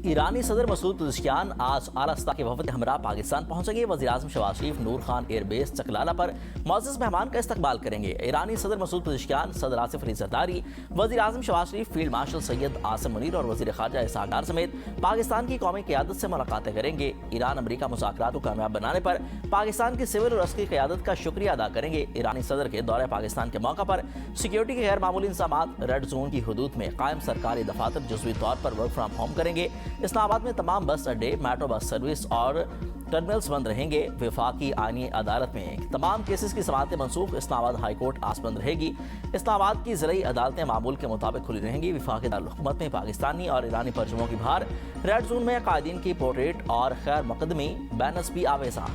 ایرانی صدر Masoud Pezeshkian آج اعلیٰ سطح کے وفد ہمراہ پاکستان پہنچیں گے۔ وزیراعظم شہباز شریف نور خان ایئر بیس چکلالہ پر معزز مہمان کا استقبال کریں گے۔ ایرانی صدر مسعود پزشکیان، صدر آصف علی زرداری، وزیراعظم شہباز شریف، فیلڈ مارشل سید عاصم منیر اور وزیر خارجہ اسحاق ڈار سمیت پاکستان کی قومی قیادت سے ملاقاتیں کریں گے۔ ایران امریکہ مذاکرات کو کامیاب بنانے پر پاکستان کی سول اور عسکری قیادت کا شکریہ ادا کریں گے۔ ایرانی صدر کے دورہ پاکستان کے موقع پر سیکیورٹی کے غیر معمولی انتظامات، ریڈ زون کی حدود میں قائم سرکاری دفاتر جزوی طور پر ورک فرام ہوم کریں گے۔ اسلام آباد میں تمام بس اڈے، میٹرو بس سروس اور ٹرمینلز بند رہیں گے۔ وفاقی آئینی عدالت میں تمام کیسز کی سماعتیں منسوخ۔ اسلام آباد ہائی کورٹ آج بند رہے گی۔ اسلام آباد کی ضلعی عدالتیں معمول کے مطابق کھلی رہیں گی۔ وفاقی دارالحکومت میں پاکستانی اور ایرانی پرچموں کی بہار، ریڈ زون میں قائدین کی پورٹریٹ اور خیر مقدمی بینرز بھی آویزاں۔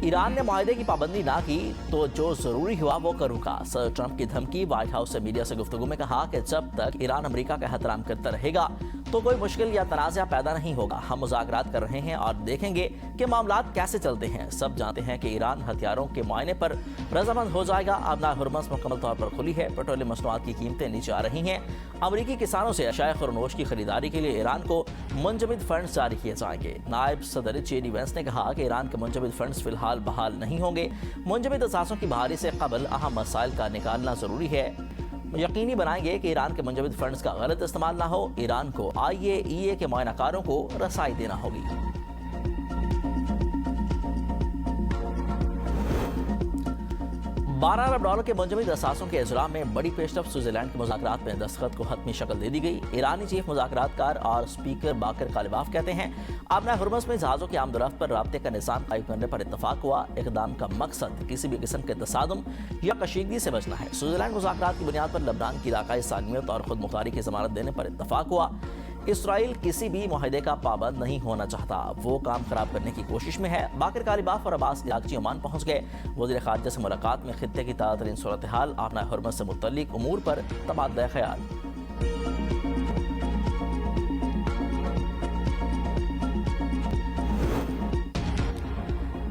ایران نے معاہدے کی پابندی نہ کی تو جو ضروری ہوا وہ کروں گا۔ صدر ٹرمپ کی دھمکی۔ وائٹ ہاؤس سے میڈیا سے گفتگو میں کہا کہ جب تک ایران امریکہ کا احترام کرتا رہے گا تو کوئی مشکل یا تنازع پیدا نہیں ہوگا۔ ہم مذاکرات کر رہے ہیں اور دیکھیں گے کہ معاملات کیسے چلتے ہیں۔ سب جانتے ہیں کہ ایران ہتھیاروں کے معائنے پر رضامند ہو جائے گا۔ آبنائے ہرمز مکمل طور پر کھلی ہے۔ پیٹرولیم مصنوعات کی قیمتیں نیچے آ رہی ہیں۔ امریکی کسانوں سے اشیاء خورنوش کی خریداری کے لیے ایران کو منجمد فنڈز جاری کیے جائیں گے۔ نائب صدر جے ڈی وینس نے کہا کہ ایران کے منجمد فنڈز فی الحال بحال نہیں ہوں گے۔ منجمد اثاثوں کی بحالی سے قبل اہم مسائل کا نکالنا ضروری ہے۔ یقینی بنائیں گے کہ ایران کے منجمد فنڈز کا غلط استعمال نہ ہو۔ ایران کو IAEA کے معائنہ کاروں کو رسائی دینا ہوگی۔ $12 ارب کے منجمد اثاثوں کے اجراء میں بڑی پیش رفت۔ سوئٹزرلینڈ کے مذاکرات میں دستخط کو حتمی شکل دے دی گئی۔ ایرانی چیف مذاکرات کار اور اسپیکر باقر کالباف کہتے ہیں آبنائے ہرمز میں جہازوں کی آمد و رفت پر رابطے کا نظام قائم کرنے پر اتفاق ہوا۔ اقدام کا مقصد کسی بھی قسم کے تصادم یا کشیدگی سے بچنا ہے۔ سوئٹزرلینڈ مذاکرات کی بنیاد پر لبنان کی علاقائی سالمیت اور خود مختاری کی ضمانت دینے پر اتفاق ہوا۔ اسرائیل کسی بھی معاہدے کا پابند نہیں ہونا چاہتا، وہ کام خراب کرنے کی کوشش میں ہے۔ باقر کالباف اور عباس عراقچی عمان پہنچ گئے۔ وزیر خارجہ سے ملاقات میں خطے کی تازہ ترین صورتحال، آبنائے ہرمز سے متعلق امور پر تبادلہ خیال۔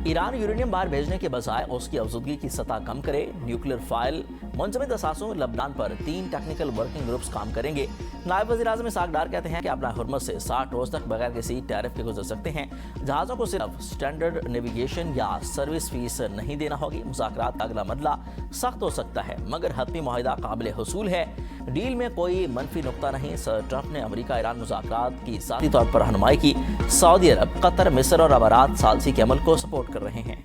ایران یورینیم باہر بھیجنے کے بجائے اس کی افزودگی کی سطح کم کرے۔ نیوکلیر فائل منجمد اثاثوں لبنان پر 3 ٹیکنیکل ورکنگ گروپس کام کریں گے۔ نائب وزیر اعظم اسحاق ڈار کہتے ہیں کہ آبنائے ہرمز سے 60 روز تک بغیر کسی ٹیرف کے گزر سکتے ہیں۔ جہازوں کو صرف سٹینڈرڈ نیویگیشن یا سروس فیس نہیں دینا ہوگی۔ مذاکرات کا اگلا مرحلہ سخت ہو سکتا ہے مگر حتمی معاہدہ قابل حصول ہے۔ ڈیل میں کوئی منفی نقطہ نہیں۔ صدر ٹرمپ نے امریکہ ایران مذاکرات کی ذاتی طور پر رہنمائی کی۔ سعودی عرب، قطر، مصر اور امارات ثالثی کے عمل کو سپورٹ کر رہے ہیں۔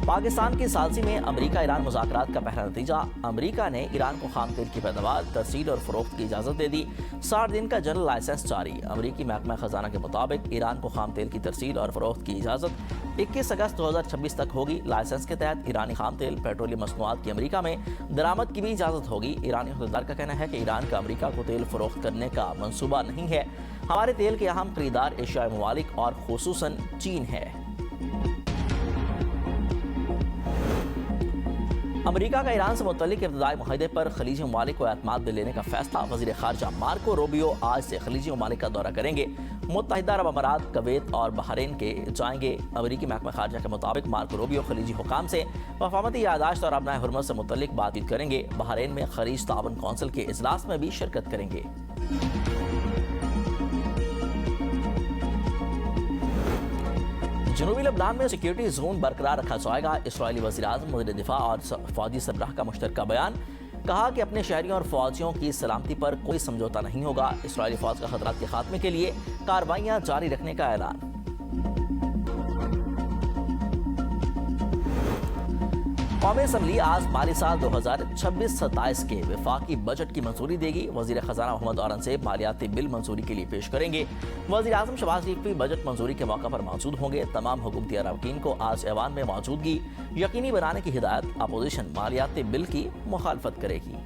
پاکستان کی ثالثی میں امریکہ ایران مذاکرات کا پہلا نتیجہ۔ امریکہ نے ایران کو خام تیل کی پیداوار، ترسیل اور فروخت کی اجازت دے دی۔ 60 دن کا جنرل لائسنس جاری۔ امریکی محکمہ خزانہ کے مطابق ایران کو خام تیل کی ترسیل اور فروخت کی اجازت 21 اگست 2026 تک ہوگی۔ لائسنس کے تحت ایرانی خام تیل، پیٹرولیم مصنوعات کی امریکہ میں درآمد کی بھی اجازت ہوگی۔ ایرانی عہدیدار کا کہنا ہے کہ ایران کا امریکہ کو تیل فروخت کرنے کا منصوبہ نہیں ہے۔ ہمارے تیل کے اہم خریدار ایشیائی ممالک اور خصوصاً چین ہے۔ امریکہ کا ایران سے متعلق ابتدائی معاہدے پر خلیجی ممالک کو اعتماد میں لینے کا فیصلہ۔ وزیر خارجہ مارکو روبیو آج سے خلیجی ممالک کا دورہ کریں گے۔ متحدہ عرب امارات، کویت اور بحرین کے جائیں گے۔ امریکی محکمہ خارجہ کے مطابق مارکو روبیو خلیجی حکام سے مفاہمتی یادداشت اور آبنائے ہرمز سے متعلق بات چیت کریں گے۔ بحرین میں خلیج تعاون کونسل کے اجلاس میں بھی شرکت کریں گے۔ جنوبی لبنان میں سیکیورٹی زون برقرار رکھا جائے گا۔ اسرائیلی وزیر اعظم، وزیر دفاع اور فوجی سربراہ کا مشترکہ بیان۔ کہا کہ اپنے شہریوں اور فوجیوں کی سلامتی پر کوئی سمجھوتہ نہیں ہوگا۔ اسرائیلی فوج کا خطرات کے خاتمے کے لیے کارروائیاں جاری رکھنے کا اعلان۔ قومی اسمبلی آج مالی سال 2026-27 کے وفاقی بجٹ کی منظوری دے گی۔ وزیر خزانہ محمد اورنگزیب مالیاتی بل منظوری کے لیے پیش کریں گے۔ وزیر اعظم شہباز شریف بھی بجٹ منظوری کے موقع پر موجود ہوں گے۔ تمام حکومتی اراکین کو آج ایوان میں موجودگی یقینی بنانے کی ہدایت۔ اپوزیشن مالیاتی بل کی مخالفت کرے گی۔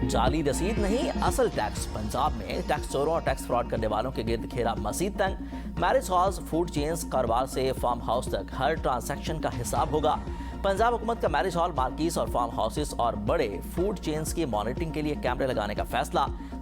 جعلی رسید نہیں، اصل ٹیکس۔ پنجاب میں ٹیکس چوروں اور ٹیکس فراڈ کرنے والوں کے گرد گھیرا مزید تنگ۔ میرج ہالز، فوڈ چینز، کاروبار سے فارم ہاؤس تک ہر ٹرانزیکشن کا حساب ہوگا۔ پنجاب حکومت کا میرج ہال، مارکیز اور فارم ہاؤسز اور بڑے فوڈ چینز کی مانیٹرنگ کے لیے کیمرے لگانے کا فیصلہ۔